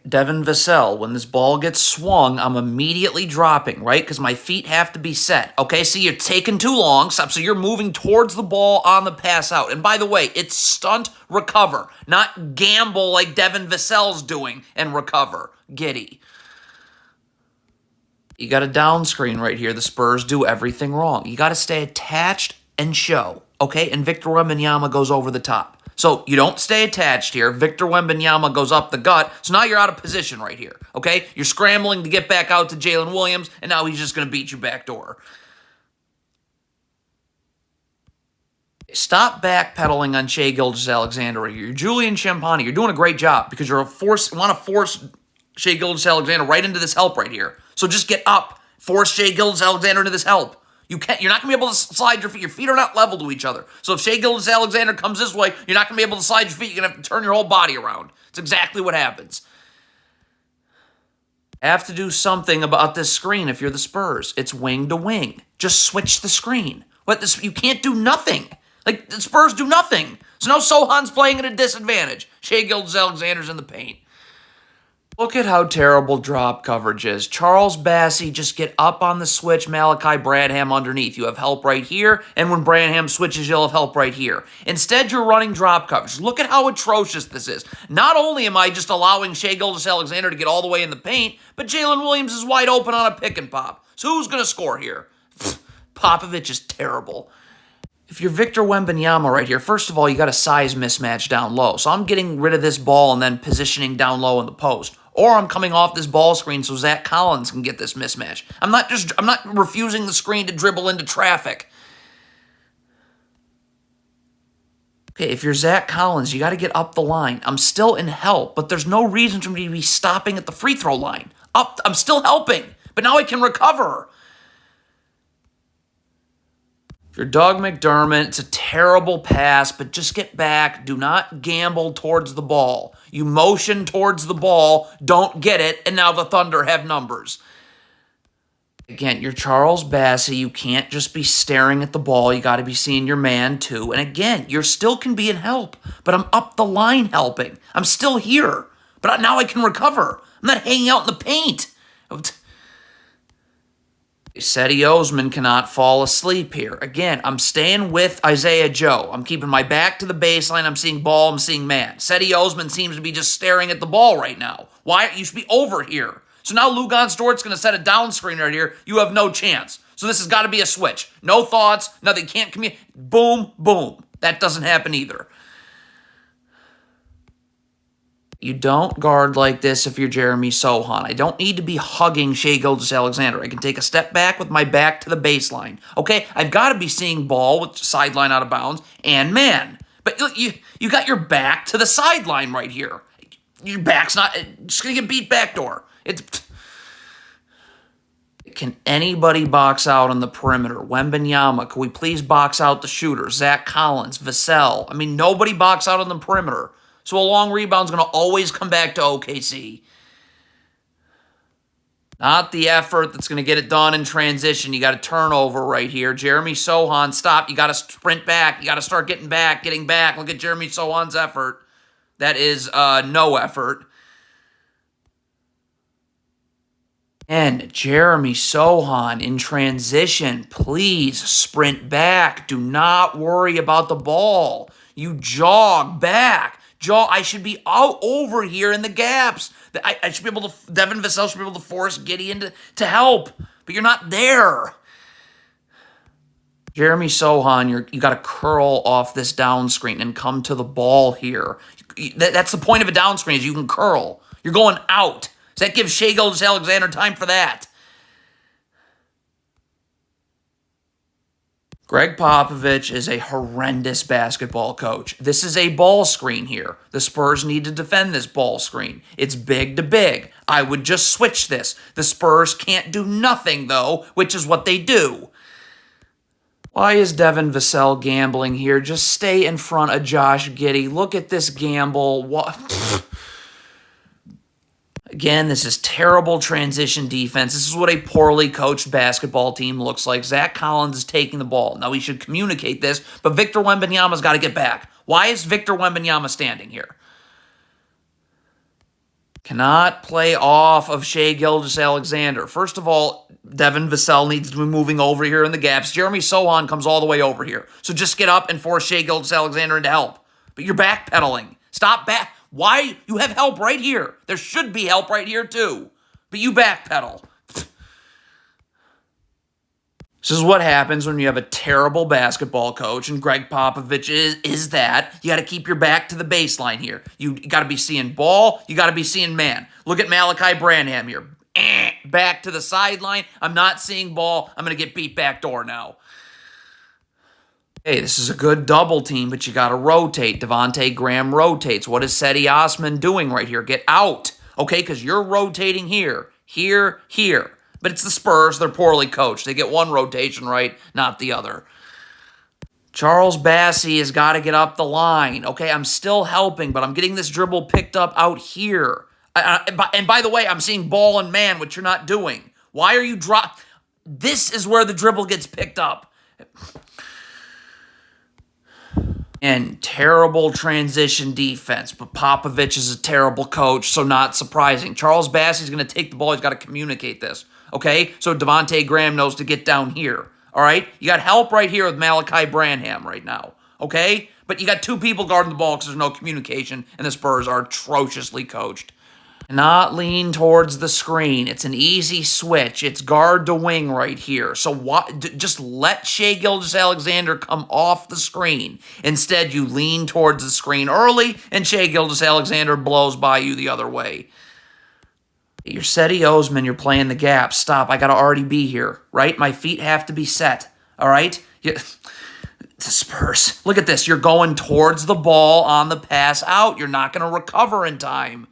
Devin Vassell, when this ball gets swung, I'm immediately dropping, right? Because my feet have to be set. Okay, see, you're taking too long. Stop. So you're moving towards the ball on the pass out. And by the way, it's stunt recover, not gamble like Devin Vassell's doing and recover. Giddy. You got a down screen right here. The Spurs do everything wrong. You got to stay attached and show, okay? And Victor Wembanyama goes over the top. So you don't stay attached here. Victor Wembanyama goes up the gut. So now you're out of position right here, okay? You're scrambling to get back out to Jalen Williams, and now he's just going to beat you backdoor. Stop backpedaling on Shai Gilgeous-Alexander right here. You're Julian Champagnie. You're doing a great job because you want to force Shai Gilgeous-Alexander right into this help right here. So just get up. Force Shai Gilgeous-Alexander into this help. You're not going to be able to slide your feet. Your feet are not level to each other. So if Shai Gilgeous-Alexander comes this way, you're not going to be able to slide your feet. You're going to have to turn your whole body around. It's exactly what happens. Have to do something about this screen if you're the Spurs. It's wing to wing. Just switch the screen. You can't do nothing. Like, the Spurs do nothing. So now Sohan's playing at a disadvantage. Shai Gilgeous-Alexander's in the paint. Look at how terrible drop coverage is. Charles Bassey, just get up on the switch. Malachi Branham underneath. You have help right here, and when Branham switches, you'll have help right here. Instead, you're running drop coverage. Look at how atrocious this is. Not only am I just allowing Shai Gilgeous-Alexander to get all the way in the paint, but Jalen Williams is wide open on a pick and pop. So who's going to score here? Popovich is terrible. If you're Victor Wembanyama right here, first of all, you got a size mismatch down low. So I'm getting rid of this ball and then positioning down low in the post. Or I'm coming off this ball screen so Zach Collins can get this mismatch. I'm not refusing the screen to dribble into traffic. Okay, if you're Zach Collins, you got to get up the line. I'm still in help, but there's no reason for me to be stopping at the free throw line. I'm still helping, but now I can recover. If you're Doug McDermott, it's a terrible pass, but just get back. Do not gamble towards the ball. You motion towards the ball, don't get it, and now the Thunder have numbers. Again, you're Charles Bassey. You can't just be staring at the ball. You got to be seeing your man, too. And again, you still can be in help, but I'm up the line helping. I'm still here, but now I can recover. I'm not hanging out in the paint. Cedi Osman cannot fall asleep here. Again, I'm staying with Isaiah Joe. I'm keeping my back to the baseline. I'm seeing ball. I'm seeing man. Cedi Osman seems to be just staring at the ball right now. Why? You should be over here. So now Lugon Stort's going to set a down screen right here. You have no chance. So this has got to be a switch. No thoughts. Nothing. Can't communicate. Boom, boom. That doesn't happen either. You don't guard like this if you're Jeremy Sohan. I don't need to be hugging Shai Gilgeous-Alexander. I can take a step back with my back to the baseline. Okay, I've got to be seeing ball with sideline out of bounds and man. But you got your back to the sideline right here. Your back's not just going to get beat backdoor. Can anybody box out on the perimeter? Wembanyama, can we please box out the shooter? Zach Collins, Vassell. I mean, nobody box out on the perimeter. So a long rebound's going to always come back to OKC. Not the effort that's going to get it done in transition. You got a turnover right here. Jeremy Sohan, stop. You got to sprint back. You got to start getting back. Look at Jeremy Sohan's effort. That is no effort. And Jeremy Sohan in transition. Please sprint back. Do not worry about the ball. You jog back. I should be out over here in the gaps. I should be able to, Devin Vassell should be able to force Gideon to help, but you're not there. Jeremy Sohan, you got to curl off this down screen and come to the ball here. That's the point of a down screen is you can curl. You're going out. So that gives Shai Gilgeous-Alexander time for that. Greg Popovich is a horrendous basketball coach. This is a ball screen here. The Spurs need to defend this ball screen. It's big to big. I would just switch this. The Spurs can't do nothing, though, which is what they do. Why is Devin Vassell gambling here? Just stay in front of Josh Giddey. Look at this gamble. What? Again, this is terrible transition defense. This is what a poorly coached basketball team looks like. Zach Collins is taking the ball. Now, he should communicate this, but Victor Wembanyama's got to get back. Why is Victor Wembanyama standing here? Cannot play off of Shea Gilgeous-Alexander. First of all, Devin Vassell needs to be moving over here in the gaps. Jeremy Sohan comes all the way over here. So just get up and force Shea Gilgeous-Alexander into help. But you're backpedaling. Stop back. Why? You have help right here. There should be help right here too. But you backpedal. This is what happens when you have a terrible basketball coach, and Greg Popovich is that. You got to keep your back to the baseline here. You got to be seeing ball. You got to be seeing man. Look at Malachi Branham here. Back to the sideline. I'm not seeing ball. I'm going to get beat backdoor now. Hey, this is a good double team, but you got to rotate. Devontae Graham rotates. What is Seti Osman doing right here? Get out, okay? Because you're rotating here, here, here. But it's the Spurs. They're poorly coached. They get one rotation right, not the other. Charles Bassey has got to get up the line. Okay, I'm still helping, but I'm getting this dribble picked up out here. And by the way, I'm seeing ball and man, which you're not doing. Why are you drop? This is where the dribble gets picked up. And terrible transition defense. But Popovich is a terrible coach, so not surprising. Charles Bassey's going to take the ball. He's got to communicate this. Okay? So Devontae Graham knows to get down here. All right? You got help right here with Malachi Branham right now. Okay? But you got two people guarding the ball because there's no communication, and the Spurs are atrociously coached. Not lean towards the screen. It's an easy switch. It's guard to wing right here. So just let Shea Gilgeous-Alexander come off the screen. Instead, you lean towards the screen early, and Shea Gilgeous-Alexander blows by you the other way. You're Seti Osman. You're playing the gap. Stop. I got to already be here, right? My feet have to be set, all right? The Spurs. Look at this. You're going towards the ball on the pass out. You're not going to recover in time.